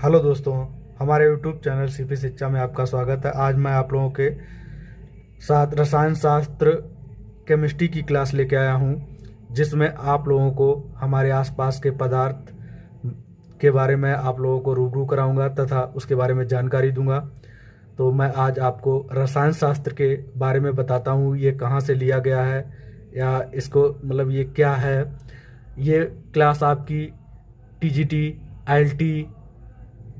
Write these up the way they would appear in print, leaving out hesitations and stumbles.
Hello दोस्तों, हमारे YouTube channel CP शिक्षा में आपका स्वागत है। आज मैं आप लोगों के साथ रसायन शास्त्र केमिस्ट्री की क्लास लेके आया हूं, जिसमें आप लोगों को हमारे आसपास के पदार्थ के बारे में आप लोगों को रूबरू कराऊंगा तथा उसके बारे में जानकारी दूंगा। तो मैं आज आपको रसायन शास्त्र के बारे में बताता हूं, ये कहाँ से लिया गया है या इसको मतलब ये क्या है। ये क्लास आपकी टीजीटी, आईएलटी,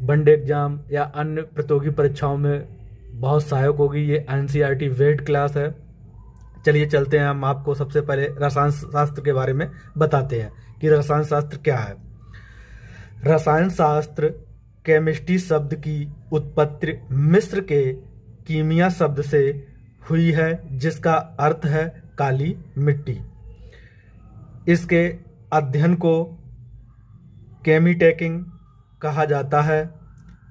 वनडे एग्जाम या अन्य प्रतियोगी परीक्षाओं में बहुत सहायक होगी। ये एनसीईआरटी वेट क्लास है। चलिए चलते हैं, हम आपको सबसे पहले रसायन शास्त्र के बारे में बताते हैं कि रसायन शास्त्र क्या है। रसायन शास्त्र केमिस्ट्री शब्द की उत्पत्ति मिस्र के कीमिया शब्द से हुई है, जिसका अर्थ है काली मिट्टी। इसके अध्ययन को केमिटेकिंग कहा जाता है।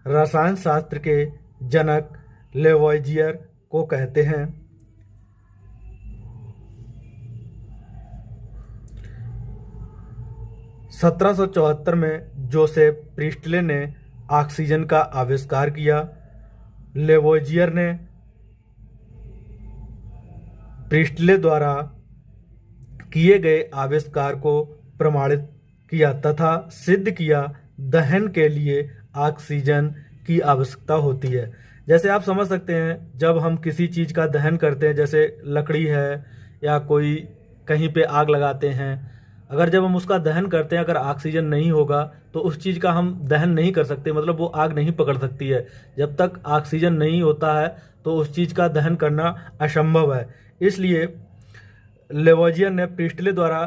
रसायन शास्त्र के जनक लेवोइजियर को कहते हैं। (1774) में जोसेफ प्रिस्टले ने ऑक्सीजन का आविष्कार किया। लेवोइजियर ने प्रिस्टले द्वारा किए गए आविष्कार को प्रमाणित किया तथा सिद्ध किया दहन के लिए ऑक्सीजन की आवश्यकता होती है। जैसे आप समझ सकते हैं, जब हम किसी चीज़ का दहन करते हैं, जैसे लकड़ी है या कोई कहीं पे आग लगाते हैं, अगर जब हम उसका दहन करते हैं अगर ऑक्सीजन नहीं होगा तो उस चीज़ का हम दहन नहीं कर सकते, मतलब वो आग नहीं पकड़ सकती है। जब तक ऑक्सीजन नहीं होता है तो उस चीज़ का दहन करना असंभव है। इसलिए लेवोइजियर ने प्रिस्टले द्वारा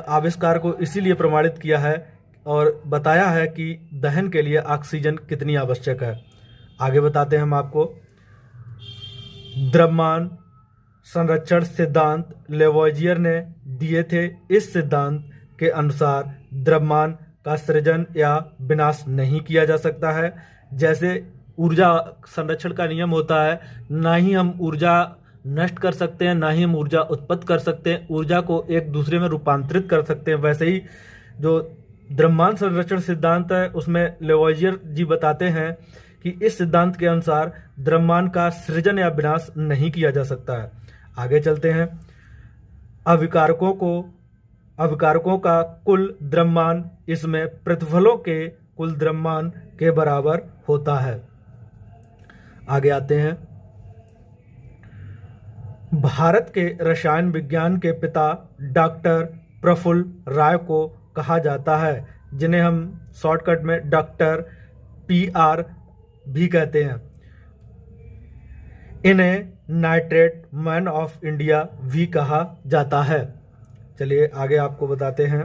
आविष्कार को इसीलिए प्रमाणित किया है और बताया है कि दहन के लिए ऑक्सीजन कितनी आवश्यक है। आगे बताते हैं हम आपको। द्रव्यमान संरक्षण सिद्धांत लेवोइजियर ने दिए थे। इस सिद्धांत के अनुसार द्रव्यमान का सृजन या विनाश नहीं किया जा सकता है। जैसे ऊर्जा संरक्षण का नियम होता है, ना ही हम ऊर्जा नष्ट कर सकते हैं, ना ही हम ऊर्जा उत्पत्ति कर सकते हैं, ऊर्जा को एक दूसरे में रूपांतरित कर सकते हैं। वैसे ही जो द्रव्यमान संरक्षण सिद्धांत है उसमें लेवोइजियर जी बताते हैं कि इस सिद्धांत के अनुसार द्रव्यमान का सृजन या विनाश नहीं किया जा सकता है। आगे चलते हैं। अभिकारकों का कुल द्रव्यमान इसमें प्रतिफलों के कुल द्रव्यमान के बराबर होता है। आगे आते हैं। भारत के रसायन विज्ञान के पिता डॉक्टर प्रफुल्ल राय को कहा जाता है, जिन्हें हम शॉर्टकट में डॉक्टर PR भी कहते हैं। इन्हें नाइट्रेट मैन ऑफ इंडिया भी कहा जाता है। चलिए आगे आपको बताते हैं।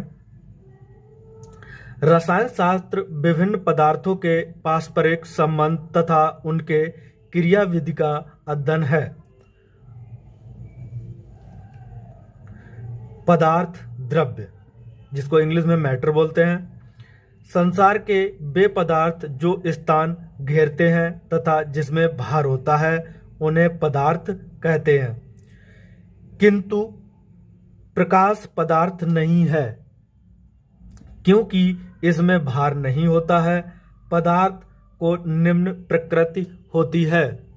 रसायन शास्त्र विभिन्न पदार्थों के पारस्परिक संबंध तथा उनके क्रियाविधि का अध्ययन है। पदार्थ द्रव्य, जिसको इंग्लिश में मैटर बोलते हैं, संसार के वे पदार्थ जो स्थान घेरते हैं तथा जिसमें भार होता है उन्हें पदार्थ कहते हैं। किंतु प्रकाश पदार्थ नहीं है, क्योंकि इसमें भार नहीं होता है। पदार्थ को निम्न प्रकृति होती है।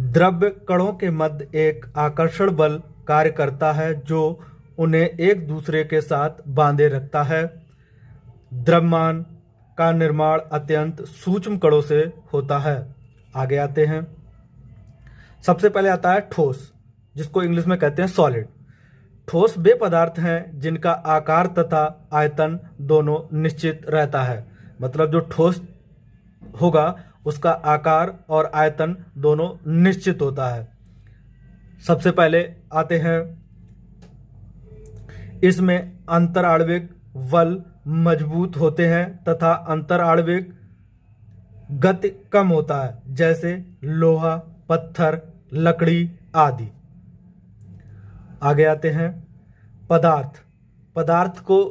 द्रव्य कणों के मध्य एक आकर्षण बल कार्य करता है जो उन्हें एक दूसरे के साथ बांधे रखता है। द्रव्यमान का निर्माण अत्यंत सूक्ष्म कणों से होता है। आगे आते हैं। सबसे पहले आता है ठोस, जिसको इंग्लिश में कहते हैं सॉलिड। ठोस वे पदार्थ हैं जिनका आकार तथा आयतन दोनों निश्चित रहता है। मतलब जो ठोस होगा उसका आकार और आयतन दोनों निश्चित होता है। सबसे पहले आते हैं, इसमें अंतराण्विक बल मजबूत होते हैं तथा अंतराण्विक गति कम होता है, जैसे लोहा, पत्थर, लकड़ी आदि। आगे आते हैं। पदार्थ को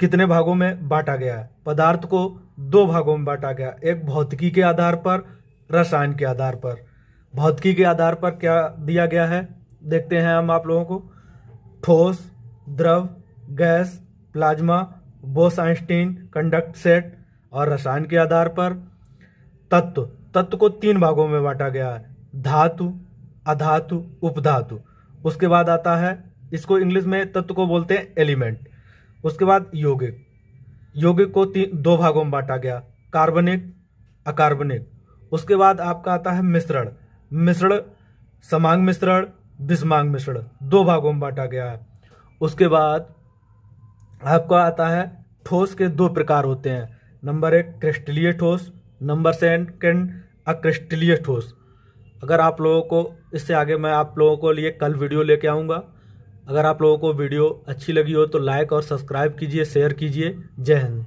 कितने भागों में बांटा गया है? पदार्थ को 2 भागों में बांटा गया, एक भौतिकी के आधार पर, रसायन के आधार पर। भौतिकी के आधार पर क्या दिया गया है देखते हैं हम आप लोगों को। ठोस, द्रव, gas, plasma Bose-Einstein conduct set और रसायन के आधार पर। तत्व को 3 भागों में बांटा गया है, धातु, अधातु, उपधातु। उसके बाद आता है, इसको इंग्लिश में तत्व को बोलते हैं एलिमेंट। उसके बाद यौगिक को 2 भागों में बांटा गया, कार्बनिक, अकार्बनिक। उसके बाद आपका आता है मिश्रण, समांग मिश्रण, विषमांग मिश्रण, 2 भागों में बांटा गया है। उसके बाद आपका आता है ठोस के 2 प्रकार होते हैं, नंबर 1 क्रिस्टलीय ठोस, नंबर 2 अक्रिस्टलीय ठोस। अगर आप लोगों को इससे आगे मैं आप लोगों को लिए कल वीडियो लेके आऊँगा। अगर आप लोगों को वीडियो अच्छी लगी हो तो लाइक और सब्सक्राइब कीजिए, शेयर कीजिए। जय हिंद।